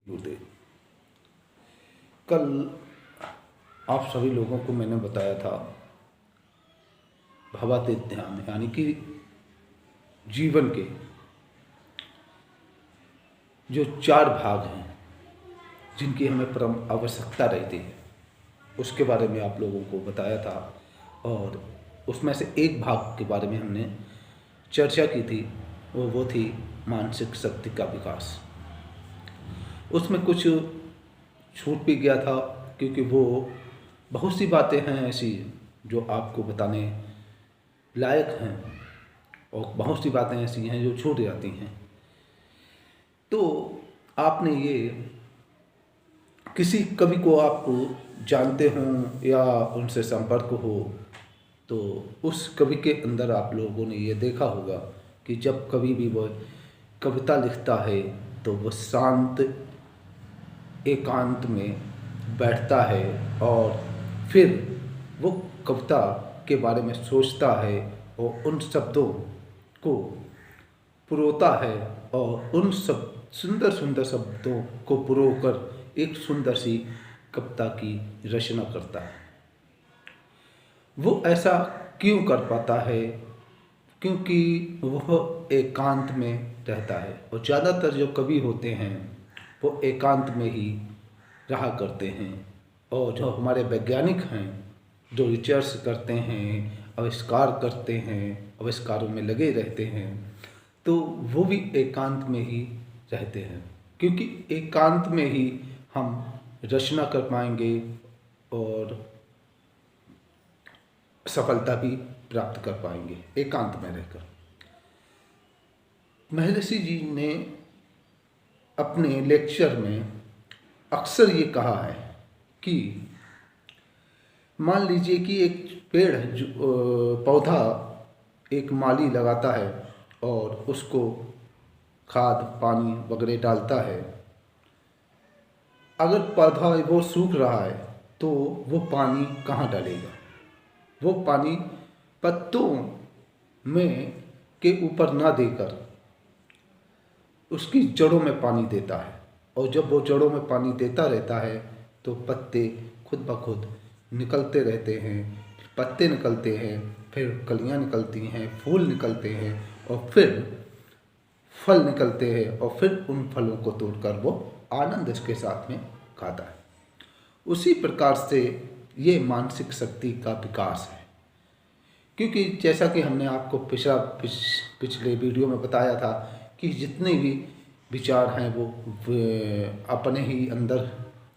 गुरुदेव, कल आप सभी लोगों को मैंने बताया था भावातीत ध्यान यानी कि जीवन के जो 4 भाग हैं जिनकी हमें परम आवश्यकता रहती है उसके बारे में आप लोगों को बताया था। और उसमें से एक भाग के बारे में हमने चर्चा की थी, वो थी मानसिक शक्ति का विकास। उसमें कुछ छूट भी गया था क्योंकि वो बहुत सी बातें हैं ऐसी जो आपको बताने लायक हैं और बहुत सी बातें ऐसी हैं जो छूट जाती हैं। तो आपने ये किसी कवि को आप जानते हों या उनसे संपर्क हो तो उस कवि के अंदर आप लोगों ने ये देखा होगा कि जब कभी भी वह कविता लिखता है तो वह शांत एकांत में बैठता है और फिर वो कविता के बारे में सोचता है और उन शब्दों को पुरोता है और उन सब सुंदर सुंदर शब्दों को पुरोकर एक सुंदर सी कविता की रचना करता है। वो ऐसा क्यों कर पाता है? क्योंकि वह एकांत में रहता है और ज़्यादातर जो कवि होते हैं वो एकांत में ही रहा करते हैं। और जो हमारे वैज्ञानिक हैं जो रिसर्च करते हैं, आविष्कार करते हैं, आविष्कारों में लगे रहते हैं, तो वो भी एकांत में ही रहते हैं क्योंकि एकांत में ही हम रचना कर पाएंगे और सफलता भी प्राप्त कर पाएंगे एकांत में रहकर। महर्षि जी ने अपने लेक्चर में अक्सर ये कहा है कि मान लीजिए कि एक पेड़ पौधा एक माली लगाता है और उसको खाद पानी वगैरह डालता है। अगर पौधा वो सूख रहा है तो वो पानी कहाँ डालेगा? वो पानी पत्तों में के ऊपर ना देकर उसकी जड़ों में पानी देता है और जब वो जड़ों में पानी देता रहता है तो पत्ते खुद ब खुद निकलते रहते हैं, पत्ते निकलते हैं, फिर कलियां निकलती हैं, फूल निकलते हैं और फिर फल निकलते हैं और फिर उन फलों को तोड़कर वो आनंद के साथ में खाता है। उसी प्रकार से ये मानसिक शक्ति का विकास है क्योंकि जैसा कि हमने आपको पिछले वीडियो में बताया था कि जितने भी विचार हैं वो अपने ही अंदर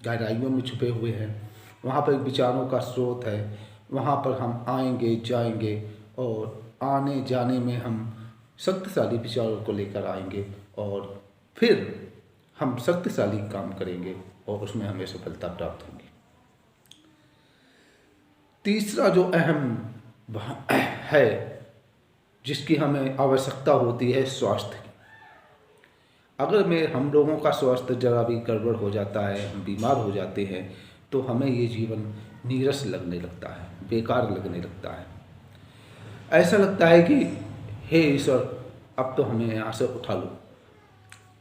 गहराइयों में छुपे हुए हैं। वहाँ पर विचारों का स्रोत है, वहाँ पर हम आएंगे जाएंगे और आने जाने में हम शक्तिशाली विचारों को लेकर आएंगे और फिर हम शक्तिशाली काम करेंगे और उसमें हमें सफलता प्राप्त होगी। तीसरा जो अहम है जिसकी हमें आवश्यकता होती है स्वास्थ्य की। अगर हम लोगों का स्वास्थ्य जरा भी गड़बड़ हो जाता है, हम बीमार हो जाते हैं तो हमें ये जीवन नीरस लगने लगता है, बेकार लगने लगता है। ऐसा लगता है कि हे ईश्वर अब तो हमें यहाँ से उठा लो,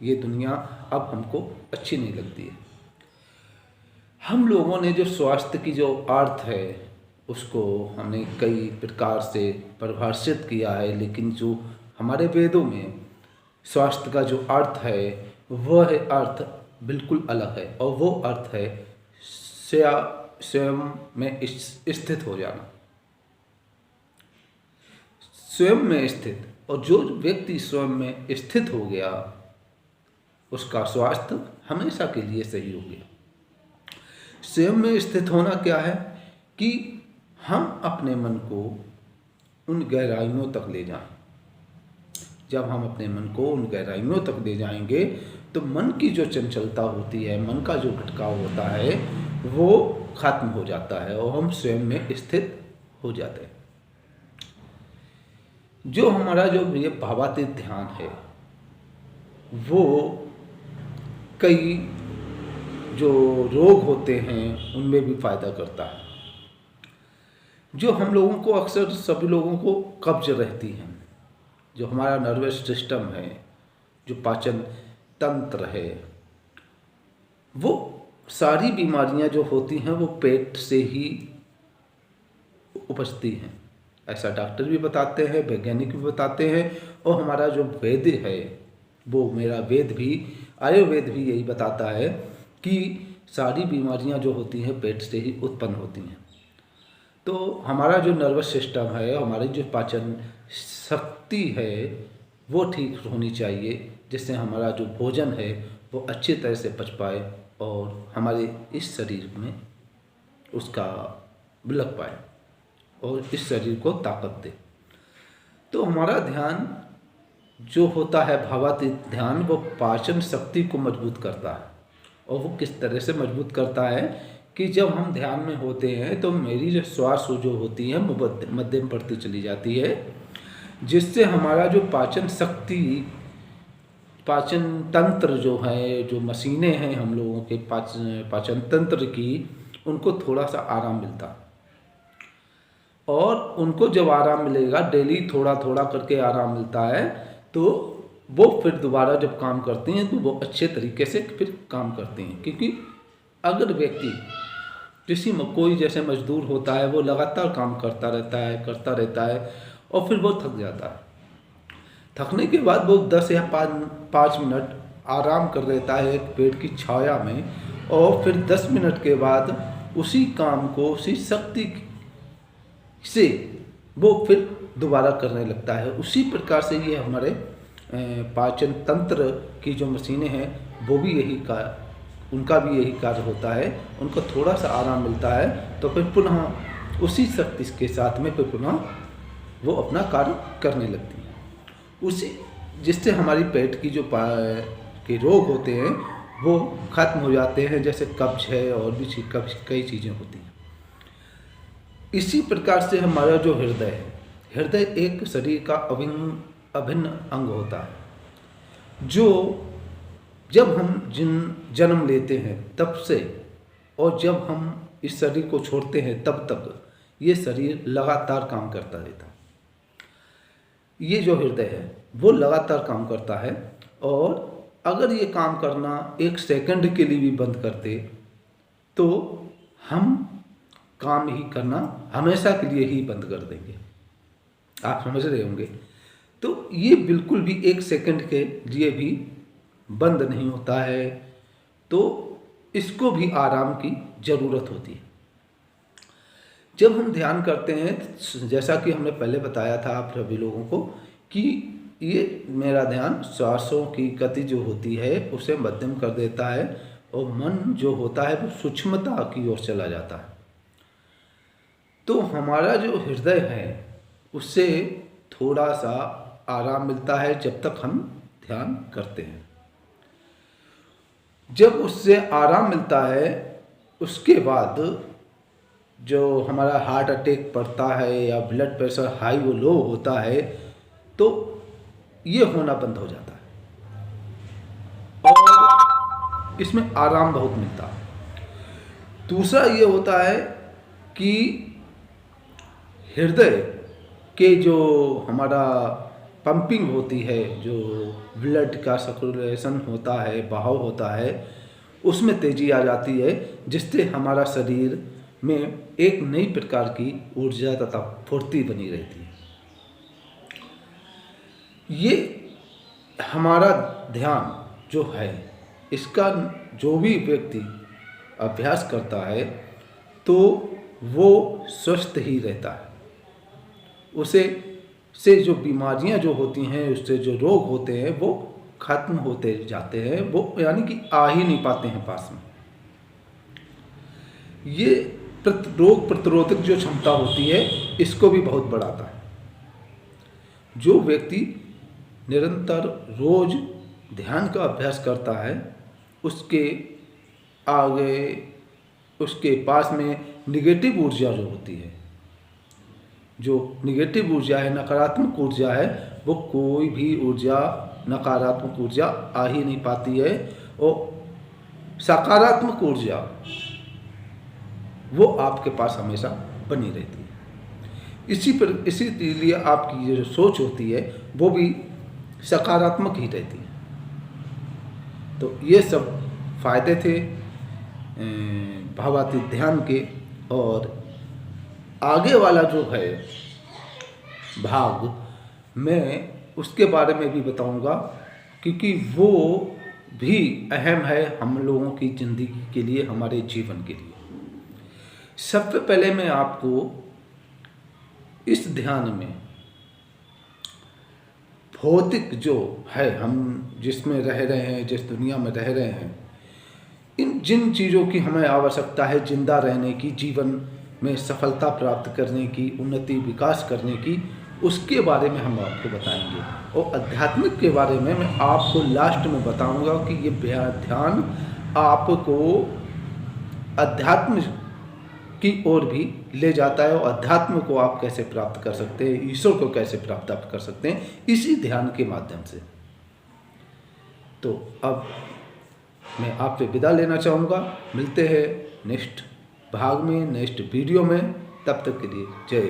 ये दुनिया अब हमको अच्छी नहीं लगती है। हम लोगों ने जो स्वास्थ्य की जो अर्थ है उसको हमने कई प्रकार से परिभाषित किया है, लेकिन जो हमारे वेदों में स्वास्थ्य का जो अर्थ है वह अर्थ बिल्कुल अलग है और वो अर्थ है स्वयं में स्थित हो जाना, स्वयं में स्थित। और जो व्यक्ति स्वयं में स्थित हो गया उसका स्वास्थ्य हमेशा के लिए सही हो गया। स्वयं में स्थित होना क्या है कि हम अपने मन को उन गहराइयों तक ले जाएं। जब हम अपने मन को उन गहराइयों तक ले जाएंगे तो मन की जो चंचलता होती है, मन का जो भटकाव होता है वो खत्म हो जाता है और हम स्वयं में स्थित हो जाते हैं। जो हमारा जो ये भावातीत ध्यान है वो कई जो रोग होते हैं उनमें भी फायदा करता है। जो हम लोगों को अक्सर सभी लोगों को कब्ज रहती है, जो हमारा नर्वस सिस्टम है, जो पाचन तंत्र है, वो सारी बीमारियां जो होती हैं वो पेट से ही उपजती हैं। ऐसा डॉक्टर भी बताते हैं, वैज्ञानिक भी बताते हैं, और हमारा जो वेद है, वो मेरा वेद भी, आयुर्वेद भी यही बताता है कि सारी बीमारियां जो होती हैं पेट से ही उत्पन्न होती हैं। तो हमारा जो नर्वस सिस्टम है, हमारी जो पाचन शक्ति है, वो ठीक होनी चाहिए, जिससे हमारा जो भोजन है वो अच्छी तरह से पच पाए और हमारे इस शरीर में उसका लग पाए और इस शरीर को ताकत दे। तो हमारा ध्यान जो होता है, भावातीत ध्यान, वो पाचन शक्ति को मजबूत करता है। और वो किस तरह से मजबूत करता है कि जब हम ध्यान में होते हैं तो मेरी जो श्वास जो होती है वो मध्यम बढ़ती चली जाती है, जिससे हमारा जो पाचन शक्ति, पाचन तंत्र जो है, जो मशीनें हैं हम लोगों के पाचन तंत्र की, उनको थोड़ा सा आराम मिलता है। और उनको जब आराम मिलेगा, डेली थोड़ा थोड़ा करके आराम मिलता है, तो वो फिर दोबारा जब काम करते हैं तो वो अच्छे तरीके से फिर काम करते हैं। क्योंकि अगर व्यक्ति किसी में कोई जैसे मजदूर होता है, वो लगातार काम करता रहता है और फिर वो थक जाता है। थकने के बाद वो 10 या 5 मिनट आराम कर लेता है एक पेड़ की छाया में, और फिर 10 मिनट के बाद उसी काम को, उसी शक्ति से वो फिर दोबारा करने लगता है। उसी प्रकार से ये हमारे पाचन तंत्र की जो मशीनें हैं, वो भी उनका भी यही कार्य होता है। उनको थोड़ा सा आराम मिलता है तो फिर पुनः उसी शक्ति के साथ में फिर पुनः वो अपना कार्य करने लगती हैं। उसी जिससे हमारी पेट की जो के रोग होते हैं वो खत्म हो जाते हैं, जैसे कब्ज है और भी कई चीज़ें होती हैं। इसी प्रकार से हमारा जो हृदय है, हृदय एक शरीर का अभिन्न अंग होता है, जो जब हम जन्म लेते हैं तब से और जब हम इस शरीर को छोड़ते हैं तब तक ये शरीर लगातार काम करता रहता है। ये जो हृदय है वो लगातार काम करता है, और अगर ये काम करना 1 सेकंड के लिए भी बंद करते तो हम काम ही करना हमेशा के लिए ही बंद कर देंगे। आप समझ रहे होंगे। तो ये बिल्कुल भी 1 सेकंड के लिए भी बंद नहीं होता है, तो इसको भी आराम की ज़रूरत होती है। जब हम ध्यान करते हैं, जैसा कि हमने पहले बताया था आप सभी लोगों को, कि ये मेरा ध्यान श्वासों की गति जो होती है उसे मध्यम कर देता है, और मन जो होता है वो सूक्ष्मता की ओर चला जाता है। तो हमारा जो हृदय है उससे थोड़ा सा आराम मिलता है जब तक हम ध्यान करते हैं। जब उससे आराम मिलता है, उसके बाद जो हमारा हार्ट अटैक पड़ता है या ब्लड प्रेशर हाई वो लो होता है, तो ये होना बंद हो जाता है और इसमें आराम बहुत मिलता है। दूसरा ये होता है कि हृदय के जो हमारा पंपिंग होती है, जो ब्लड का सर्कुलेशन होता है, बहाव होता है, उसमें तेज़ी आ जाती है, जिससे हमारा शरीर में एक नई प्रकार की ऊर्जा तथा फुर्ती बनी रहती है। ये हमारा ध्यान जो है, इसका जो भी व्यक्ति अभ्यास करता है तो वो स्वस्थ ही रहता है। उसे से जो बीमारियां जो होती हैं, उससे जो रोग होते हैं वो खत्म होते जाते हैं, वो यानी कि आ ही नहीं पाते हैं पास में। ये रोग प्रतिरोधक जो क्षमता होती है इसको भी बहुत बढ़ाता है। जो व्यक्ति निरंतर रोज ध्यान का अभ्यास करता है, उसके आगे उसके पास में निगेटिव ऊर्जा जो होती है, जो निगेटिव ऊर्जा है, नकारात्मक ऊर्जा है, वो कोई भी ऊर्जा, नकारात्मक ऊर्जा आ ही नहीं पाती है, और सकारात्मक ऊर्जा वो आपके पास हमेशा बनी रहती है। इसीलिए आपकी जो सोच होती है वो भी सकारात्मक ही रहती है। तो ये सब फायदे थे भावातीत ध्यान के। और आगे वाला जो है भाग, मैं उसके बारे में भी बताऊंगा, क्योंकि वो भी अहम है हम लोगों की ज़िंदगी के लिए, हमारे जीवन के लिए। सबसे पहले मैं आपको इस ध्यान में भौतिक जो है, हम जिसमें रह रहे हैं, जिस दुनिया में रह रहे हैं, इन जिन चीज़ों की हमें आवश्यकता है जिंदा रहने की, जीवन में सफलता प्राप्त करने की, उन्नति विकास करने की, उसके बारे में हम आपको बताएंगे। और आध्यात्मिक के बारे में मैं आपको लास्ट में बताऊंगा कि ये ध्यान आपको अध्यात्म की ओर भी ले जाता है, और अध्यात्म को आप कैसे प्राप्त कर सकते हैं, ईश्वर को कैसे प्राप्त कर सकते हैं इसी ध्यान के माध्यम से। तो अब मैं आपसे विदा लेना चाहूँगा। मिलते हैं नेक्स्ट भाग में, नेक्स्ट वीडियो में। तब तक के लिए जय।